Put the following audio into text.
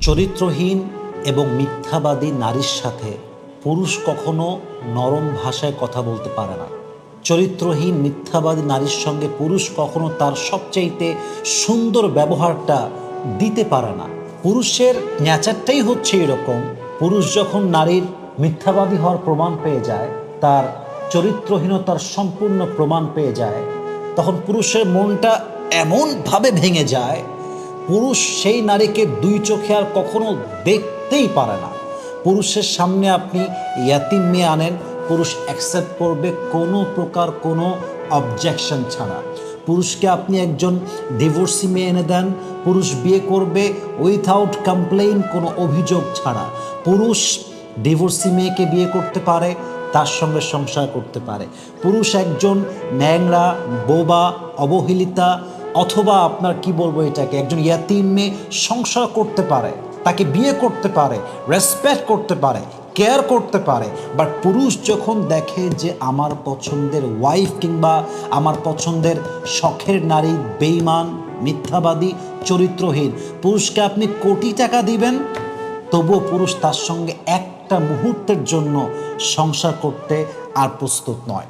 চরিত্রহীন এবং মিথ্যাবাদী নারীর সাথে পুরুষ কখনো নরম ভাষায় কথা বলতে পারে না। চরিত্রহীন মিথ্যাবাদী নারীর সঙ্গে পুরুষ কখনো তার সবচাইতে সুন্দর ব্যবহারটা দিতে পারে না। পুরুষের নেচারটাই হচ্ছে এরকম, পুরুষ যখন নারীর মিথ্যাবাদী হওয়ার প্রমাণ পেয়ে যায়, তার চরিত্রহীনতার সম্পূর্ণ প্রমাণ পেয়ে যায়, তখন পুরুষের মনটা এমনভাবে ভেঙে যায়, পুরুষ সেই নারীকে দুই চোখে আর কখনো দেখতেই পারে না। পুরুষের সামনে আপনি ইয়াতিম মেয়ে আনেন, পুরুষ অ্যাকসেপ্ট করবে কোনো প্রকার কোনো অবজেকশন ছাড়া। পুরুষকে আপনি একজন ডিভোর্সি মেয়ে এনে দেন, পুরুষ বিয়ে করবে উইথাউট কমপ্লেইন, কোনো অভিযোগ ছাড়া। পুরুষ ডিভোর্সি মেয়েকে বিয়ে করতে পারে, তার সঙ্গে সংসার করতে পারে। পুরুষ একজন ন্যাংরা, বোবা, অবহেলিতা অথবা আপনার কি বলবো এটাকে, একজন ইয়াতিম মেয়ে সংসার করতে পারে, তাকে বিয়ে করতে পারে, রেসপেক্ট করতে পারে, কেয়ার করতে পারে। বাট পুরুষ যখন দেখে যে আমার পছন্দের ওয়াইফ কিংবা আমার পছন্দের শখের নারী বেঈমান, মিথ্যাবাদী, চরিত্রহীন, পুরুষকে আপনি কোটি টাকা দিবেন, তবুও পুরুষ তার সঙ্গে একটা মুহূর্তের জন্য সংসার করতে আর প্রস্তুত নয়।